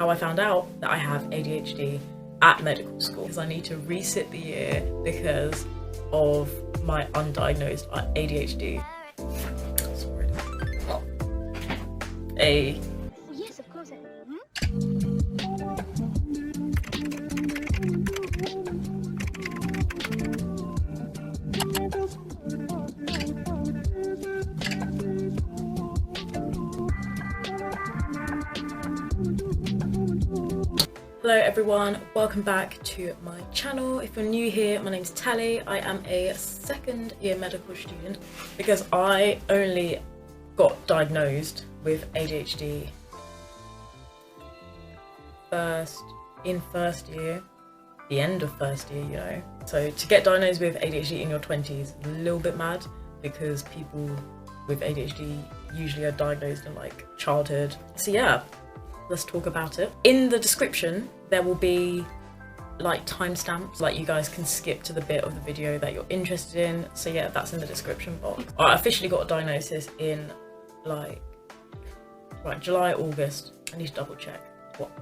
how I found out that I have ADHD at medical school, because I need to resit the year because of my undiagnosed ADHD. Sorry. Yes, of course. Hello everyone, welcome back to my channel. If you're new here, my name's Tally. I am a second year medical student because I only got diagnosed with ADHD first year, the end of first year, you know. So to get diagnosed with ADHD in your 20s is a little bit mad because people with ADHD usually are diagnosed in like childhood. So yeah, let's talk about it. In the description, there will be like timestamps, like you guys can skip to the bit of the video that you're interested in. So yeah, that's in the description box. I officially got a diagnosis in like July, August. I need to double check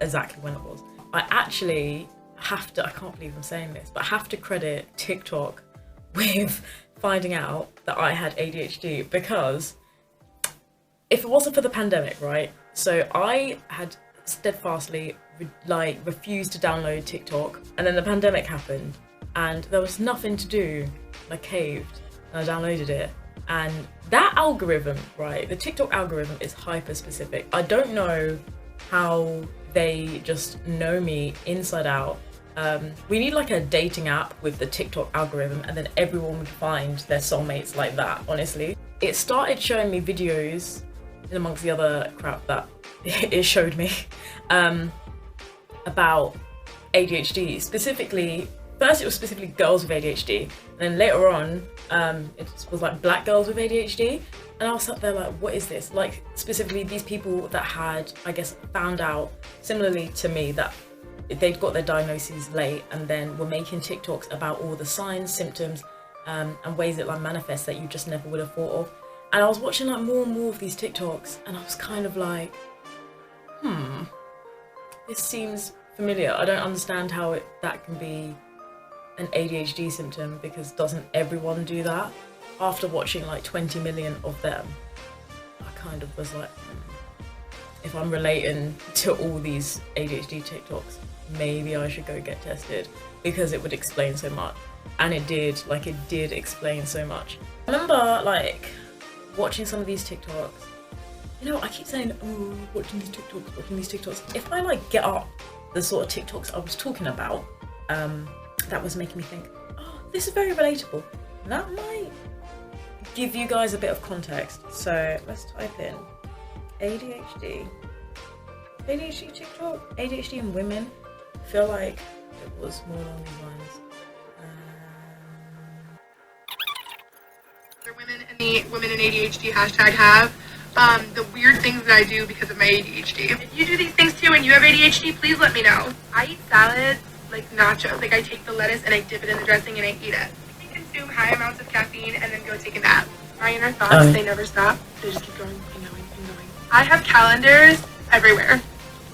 exactly when it was. I actually have to, I can't believe I'm saying this, but I have to credit TikTok with finding out that I had ADHD, because if it wasn't for the pandemic, right? So I had steadfastly refused to download TikTok, and then the pandemic happened and there was nothing to do. I caved and I downloaded it, and that algorithm, right, the TikTok algorithm is hyper specific. I don't know how they just know me inside out. We need like a dating app with the TikTok algorithm, and then everyone would find their soulmates like that, honestly. It started showing me videos, in amongst the other crap that it showed me, about ADHD. Specifically, first it was specifically girls with ADHD, and then later on it was like black girls with ADHD, and I was sat there like, what is this? Like specifically these people that had, I guess, found out similarly to me that they'd got their diagnoses late, and then were making TikToks about all the signs, symptoms, and ways it like manifests that you just never would have thought of. And I was watching like more and more of these TikToks, and I was kind of like, this seems familiar. I don't understand how that can be an ADHD symptom, because doesn't everyone do that? After watching like 20 million of them, I kind of was like, if I'm relating to all these ADHD TikToks, maybe I should go get tested, because it would explain so much. And it did explain so much. I remember like watching some of these TikToks. You know, I keep saying, oh, watching these TikToks. If I like get up the sort of TikToks I was talking about, that was making me think, oh, this is very relatable. That might give you guys a bit of context. So let's type in ADHD TikTok, ADHD in women. I feel like it was more along these lines. Women and the women in ADHD hashtag have the weird things that I do because of my ADHD. If you do these things too and you have ADHD, please let me know. I eat salads like nachos. Like I take the lettuce and I dip it in the dressing and I eat it. I can consume high amounts of caffeine and then go take a nap. My inner thoughts, they never stop. They just keep going and going and going. I have calendars everywhere,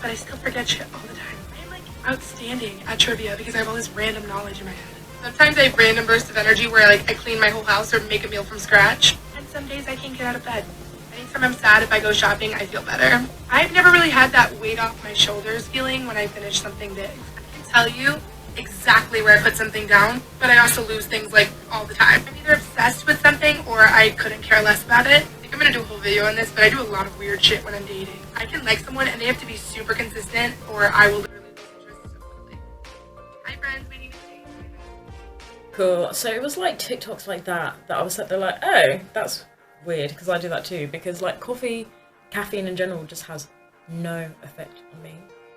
but I still forget shit all the time. I'm like outstanding at trivia because I have all this random knowledge in my head. Sometimes I have random bursts of energy where like I clean my whole house or make a meal from scratch. And some days I can't get out of bed. Anytime I'm sad, if I go shopping, I feel better. I've never really had that weight off my shoulders feeling when I finish something big. I can tell you exactly where I put something down, but I also lose things like all the time. I'm either obsessed with something or I couldn't care less about it. I think I'm gonna do a whole video on this, but I do a lot of weird shit when I'm dating. I can like someone and they have to be super consistent, or I will literally lose interest so quickly. Hi friends, we need to date. Cool. So it was like TikToks like that I was sat there like, oh, that's weird, because I do that too, because like caffeine in general just has no effect on me.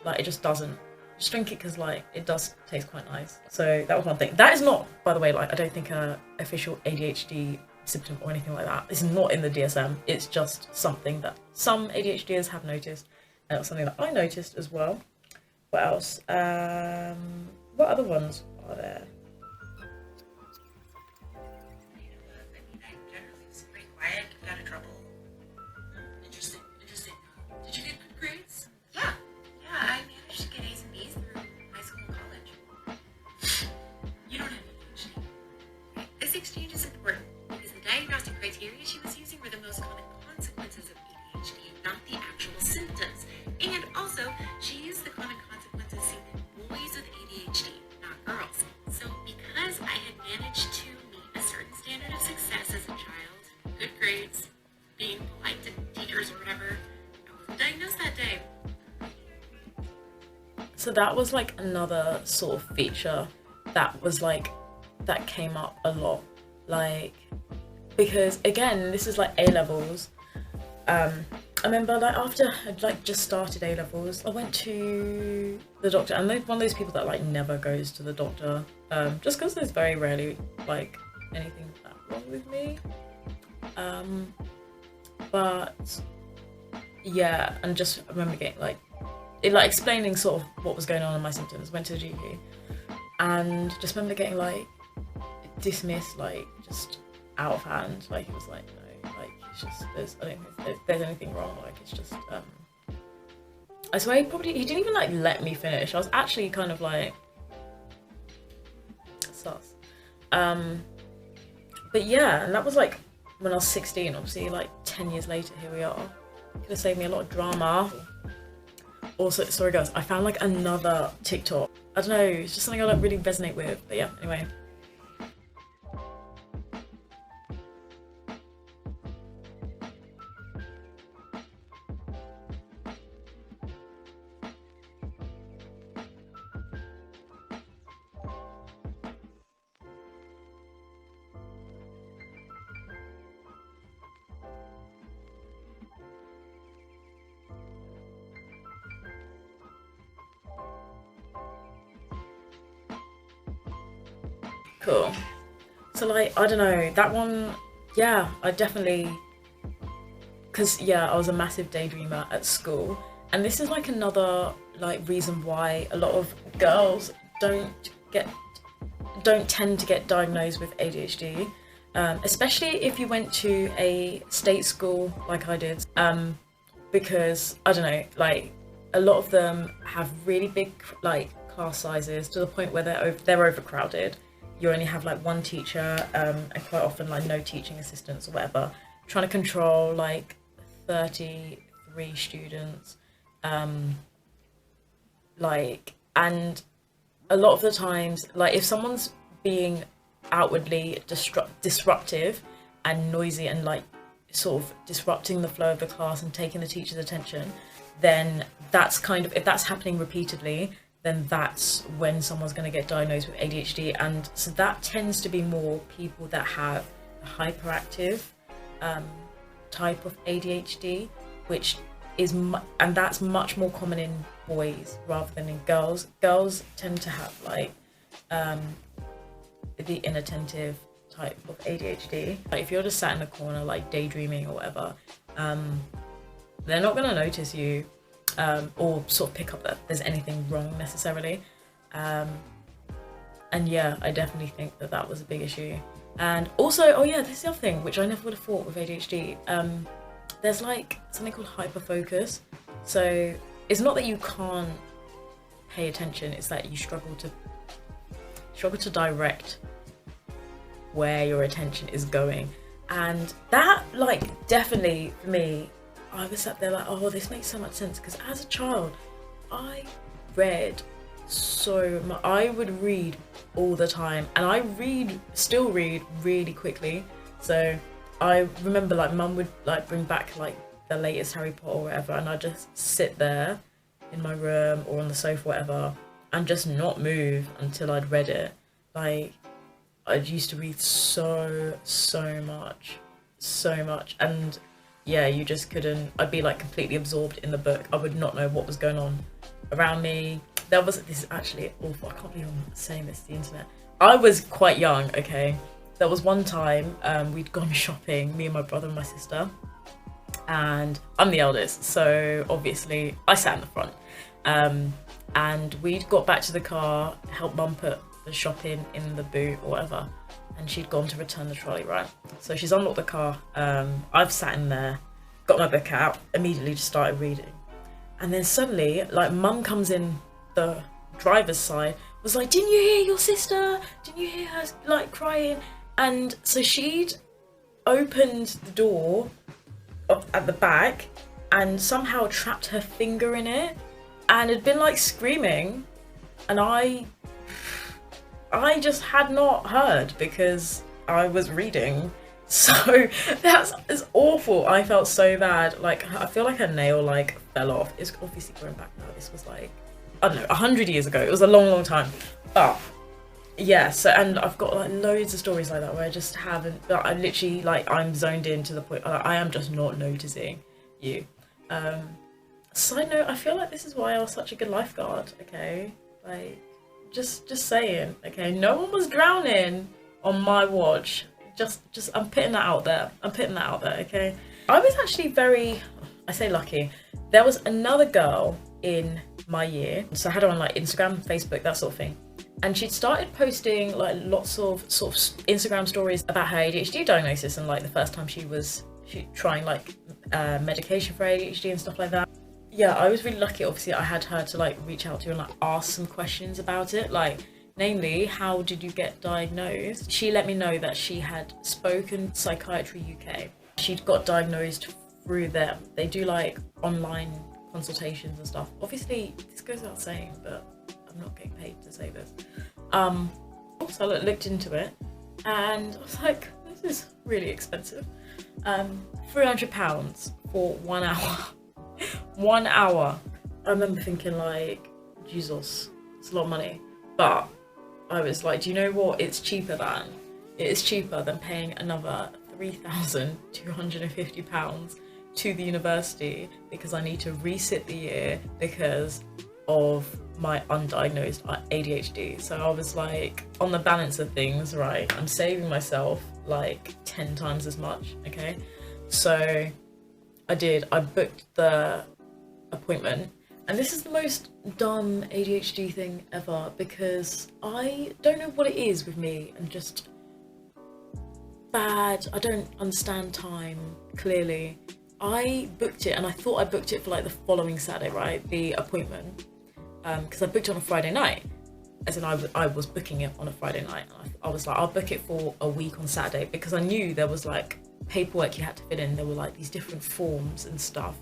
Like it just doesn't. Just drink it because like it does taste quite nice. So that was one thing. That is not, by the way, like I don't think a official ADHD symptom or anything like that. It's not in the DSM. It's just something that some ADHDers have noticed, and it was something that I noticed as well. What else? What other ones are there? Yeah, I mean, so that was like another sort of feature that was like, that came up a lot, like, because again, this is like A-levels. I remember like after I'd like just started A-levels, I went to the doctor, and I'm one of those people that like never goes to the doctor, just because there's very rarely like anything that wrong with me. But yeah, and just I remember getting like explaining sort of what was going on in my symptoms. Went to the GP, and just remember getting like dismissed, like just out of hand. Like it was like, no, like it's just I don't think there's anything wrong. Like it's just I swear he didn't even like let me finish. I was actually kind of like sus. But yeah, and that was like when I was 16. Obviously, like 10 years later, here we are. Could have saved me a lot of drama. Also, sorry guys, I found like another TikTok. I don't know, it's just something I like really resonate with. But yeah, anyway. Cool. So like, I don't know, that one, yeah, I definitely, because yeah, I was a massive daydreamer at school, and this is like another like reason why a lot of girls don't tend to get diagnosed with ADHD, especially if you went to a state school like I did, because I don't know, like a lot of them have really big like class sizes to the point where they're overcrowded. You only have like one teacher, and quite often like no teaching assistants or whatever, trying to control like 33 students, like, and a lot of the times, like if someone's being outwardly disruptive and noisy and like sort of disrupting the flow of the class and taking the teacher's attention, then that's kind of, if that's happening repeatedly, then that's when someone's going to get diagnosed with ADHD. And so that tends to be more people that have a hyperactive type of ADHD, which is and that's much more common in boys rather than in girls. Girls tend to have like the inattentive type of ADHD. Like if you're just sat in the corner like daydreaming or whatever, they're not going to notice you, or sort of pick up that there's anything wrong necessarily. And yeah, I definitely think that that was a big issue. And also, oh yeah, this is the other thing which I never would have thought with ADHD. There's like something called hyperfocus. So it's not that you can't pay attention, it's that you struggle to direct where your attention is going. And that like definitely for me, I was sat there like, oh, this makes so much sense, because as a child I read so much. I would read all the time, and I still read really quickly. So I remember like mum would like bring back like the latest Harry Potter or whatever, and I'd just sit there in my room or on the sofa, whatever, and just not move until I'd read it. Like I used to read so much, and yeah, you just couldn't. I'd be like completely absorbed in the book. I would not know what was going on around me. This is actually awful. I can't believe I'm saying this to the internet. I was quite young, okay? There was one time we'd gone shopping, me and my brother and my sister, and I'm the eldest, so obviously I sat in the front. And we'd got back to the car, helped mum put the shopping in the boot or whatever, and she'd gone to return the trolley, right? So she's unlocked the car, I've sat in there, got my book out, immediately just started reading. And then suddenly, like, mum comes in the driver's side, was like, didn't you hear your sister? Didn't you hear her, like, crying? And so she'd opened the door at the back and somehow trapped her finger in it and had been, like, screaming. And I just had not heard because I was reading. So it's awful. I felt so bad. Like, I feel like her nail like fell off. It's obviously going back now. This was like I don't know, 100 years ago. It was a long time. But yeah, so, and I've got like loads of stories like that where I just haven't, I literally, like, I'm zoned in to the point, I am just not noticing you. Side note, I feel like this is why I was such a good lifeguard, okay? Like, just saying, okay? No one was drowning on my watch. Just, I'm putting that out there. Okay? I was actually very, I say lucky. There was another girl in my year, so I had her on like Instagram, Facebook, that sort of thing. And she'd started posting like lots of sort of Instagram stories about her ADHD diagnosis and like the first time she trying like medication for ADHD and stuff like that. Yeah, I was really lucky. Obviously, I had her to like reach out to and like ask some questions about it, like namely, how did you get diagnosed? She let me know that she had spoken Psychiatry UK. She'd got diagnosed through them. They do like online consultations and stuff. Obviously, this goes without saying, but I'm not getting paid to say this. So I looked into it and I was like, this is really expensive. £300 for 1 hour. 1 hour. I remember thinking like, Jesus, it's a lot of money. But I was like, do you know what? It is cheaper than paying another £3,250 to the university because I need to resit the year because of my undiagnosed ADHD. So I was like, on the balance of things, right, I'm saving myself like 10 times as much, okay? So I booked the appointment, and this is the most dumb ADHD thing ever because I don't know what it is with me and just bad, I don't understand time clearly. I booked it and I thought I booked it for like the following Saturday, right, the appointment, because I booked it on a Friday night, as in I was booking it on a Friday night. I was like, I'll book it for a week on Saturday because I knew there was like paperwork you had to fill in. There were like these different forms and stuff,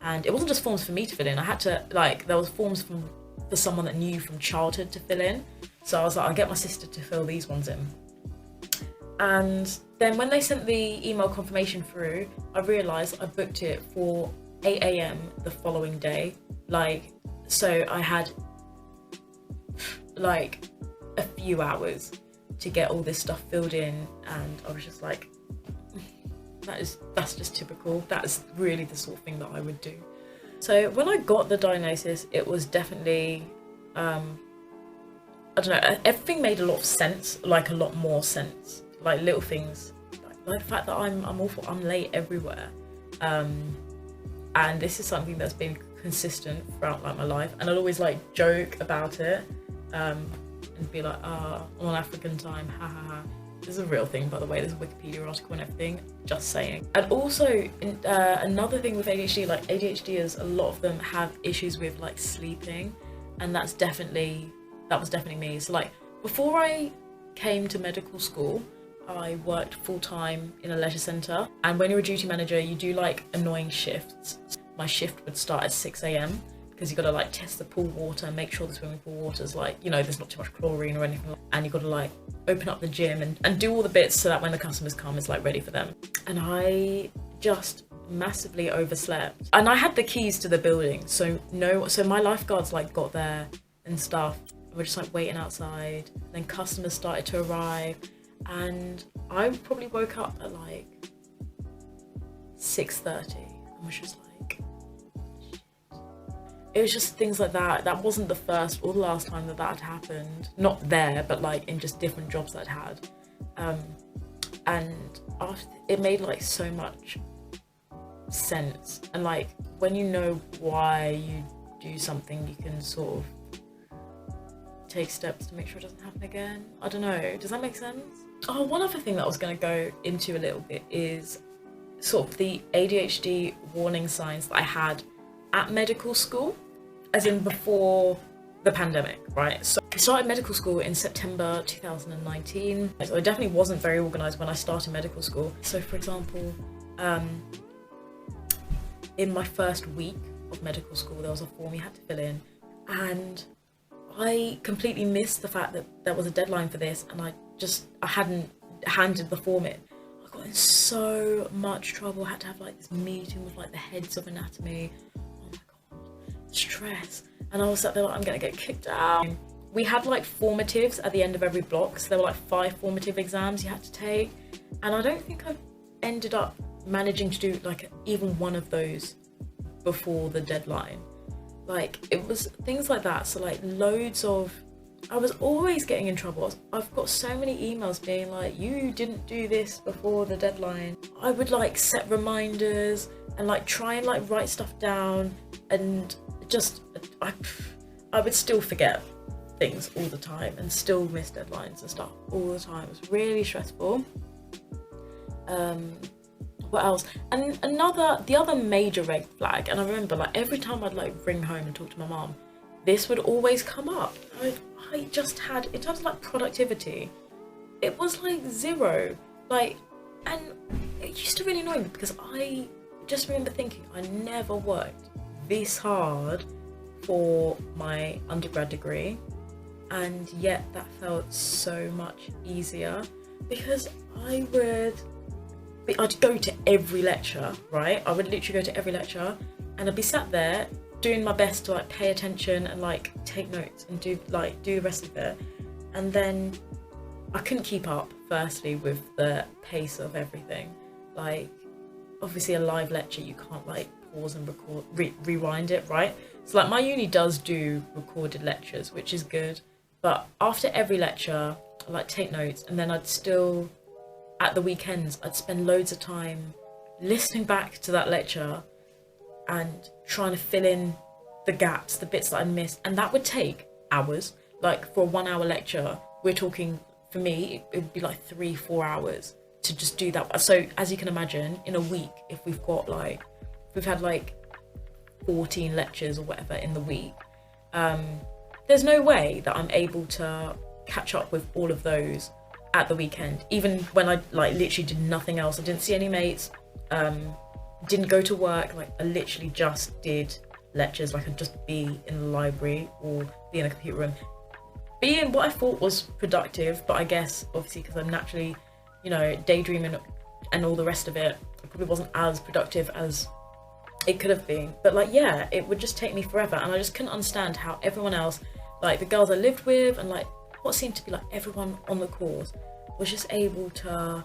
and it wasn't just forms for me to fill in. I had to like, there was forms for someone that knew from childhood to fill in. So I was like, I'll get my sister to fill these ones in. And then when they sent the email confirmation through, I realised I booked it for 8 AM the following day. Like, so I had like a few hours to get all this stuff filled in, and I was just like, that's just typical. That is really the sort of thing that I would do. So when I got the diagnosis, it was definitely, I don't know, everything made a lot of sense, like a lot more sense. Like little things, like the fact that I'm awful, I'm late everywhere, and this is something that's been consistent throughout like my life, and I'll always like joke about it, and be like, I'm on African time, ha ha ha. This is a real thing, by the way. There's a Wikipedia article and everything, just saying. And also another thing with ADHD, like ADHDers, a lot of them have issues with like sleeping, and that was definitely me. So like before I came to medical school, I worked full-time in a leisure centre, and when you're a duty manager you do like annoying shifts. My shift would start at 6 AM because you got to like test the pool water, make sure the swimming pool water's like, you know, there's not too much chlorine or anything, and you got to like open up the gym and do all the bits so that when the customers come it's like ready for them. And I just massively overslept, and I had the keys to the building, so my lifeguards like got there and stuff. We're just like waiting outside, then customers started to arrive, and I probably woke up at like 6:30 and was just like, shit. It was just things like that. That wasn't the first or the last time that had happened. Not there, but like in just different jobs that I'd had. And after, it made like so much sense. And like when you know why you do something, you can sort of take steps to make sure it doesn't happen again. I don't know, does that make sense? Oh, one other thing that I was going to go into a little bit is sort of the ADHD warning signs that I had at medical school, as in before the pandemic, right? So I started medical school in September 2019, so I definitely wasn't very organised when I started medical school. So for example, in my first week of medical school there was a form you had to fill in, and I completely missed the fact that there was a deadline for this, and I hadn't handed the form in. I got in so much trouble. I had to have like this meeting with like the heads of anatomy. Oh my god. stress. And I was sat there like, I'm gonna get kicked out. We had like formatives at the end of every block, so there were like 5 formative exams you had to take, and I don't think I ended up managing to do like even one of those before the deadline. Like, it was things like that. So like loads of, I was always getting in trouble. I've got so many emails being like, you didn't do this before the deadline. I would like set reminders and like try and like write stuff down, and just I would still forget things all the time and still miss deadlines and stuff all the time. It was really stressful. What else? And the other major red flag, and I remember like every time I'd like ring home and talk to my mum, this would always come up. I just had, in terms of like productivity, it was like 0. Like, and it used to really annoy me because I just remember thinking I never worked this hard for my undergrad degree, and yet that felt so much easier because I'd go to every lecture, right? I would literally go to every lecture and I'd be sat there doing my best to like pay attention and like take notes and do the rest of it, and then I couldn't keep up firstly with the pace of everything. Like, obviously a live lecture you can't like pause and record rewind it, right? So like my uni does do recorded lectures, which is good, but after every lecture I like take notes, and then I'd still, at the weekends, I'd spend loads of time listening back to that lecture and trying to fill in the gaps, the bits that I missed, and that would take hours. Like for a 1 hour lecture, we're talking, for me, it would be like 3-4 hours to just do that. So as you can imagine, in a week, if we've had like 14 lectures or whatever in the week, there's no way that I'm able to catch up with all of those at the weekend, even when I like literally did nothing else. I didn't see any mates, didn't go to work, like I literally just did lectures. Like I'd just be in the library or be in a computer room, being what I thought was productive, but I guess obviously because I'm naturally, you know, daydreaming and all the rest of it, it probably wasn't as productive as it could have been. But like, yeah, it would just take me forever, and I just couldn't understand how everyone else, like the girls I lived with and like what seemed to be like everyone on the course, was just able to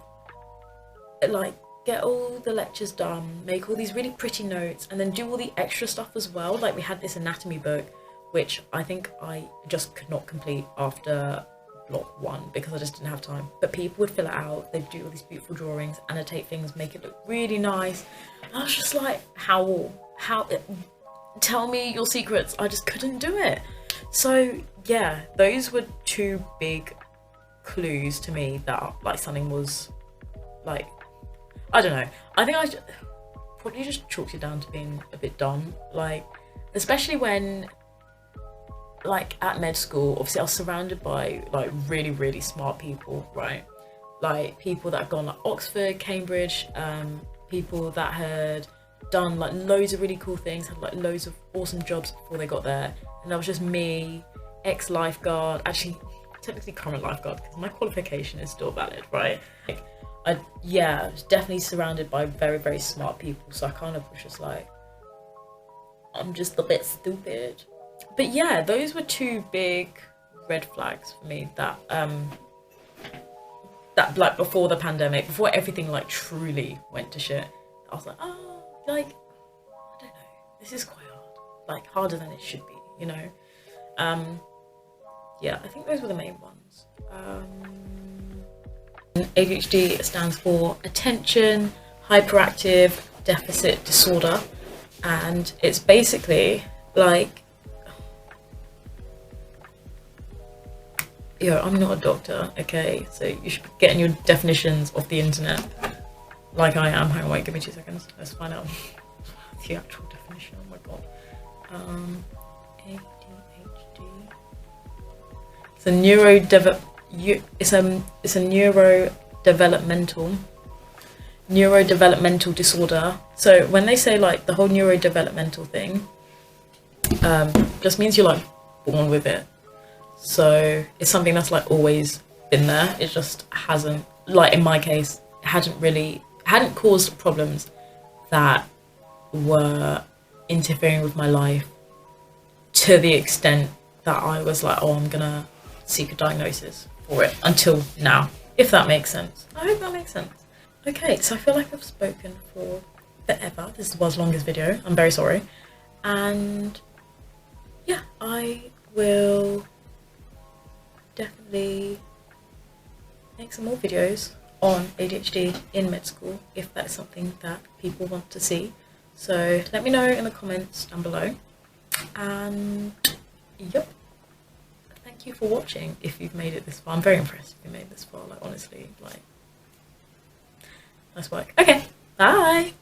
like get all the lectures done, make all these really pretty notes, and then do all the extra stuff as well. Like we had this anatomy book, which I think I just could not complete after block 1 because I just didn't have time. But people would fill it out, they'd do all these beautiful drawings, annotate things, make it look really nice. And I was just like, how, tell me your secrets. I just couldn't do it. So yeah, those were 2 big clues to me that like something was like, I don't know. I think I probably just chalked it down to being a bit dumb. Like, especially when, like at med school, obviously I was surrounded by like really, really smart people, right? Like people that had gone like Oxford, Cambridge, people that had done like loads of really cool things, had like loads of awesome jobs before they got there. And that was just me, ex-lifeguard, actually technically current lifeguard because my qualification is still valid, right? Like, I was definitely surrounded by very, very smart people, so I kind of was just like, I'm just a bit stupid. But yeah, those were 2 big red flags for me that like before the pandemic, before everything like truly went to shit, I was like, oh, like, I don't know, this is quite hard, like harder than it should be, you know? Yeah, I think those were the main ones. ADHD stands for Attention Hyperactive Deficit Disorder, and it's basically like, I'm not a doctor, okay, so you should be getting your definitions off the internet like I am. Hang on, wait, give me 2 seconds, let's find out the actual definition. Oh my god. ADHD, it's a neurodevelopmental disorder. So when they say like the whole neurodevelopmental thing, just means you're like born with it. So it's something that's like always been there. It just hasn't, like in my case, it hadn't caused problems that were interfering with my life to the extent that I was like, oh, I'm gonna seek a diagnosis for it until now, if that makes sense. I hope that makes sense. Okay, so I feel like I've spoken for forever. This was the longest video. I'm very sorry. And yeah, I will definitely make some more videos on ADHD in med school if that's something that people want to see. So let me know in the comments down below. And yep, thank you for watching if you've made it this far. I'm very impressed if you made it this far, like honestly, like nice work. Okay, bye.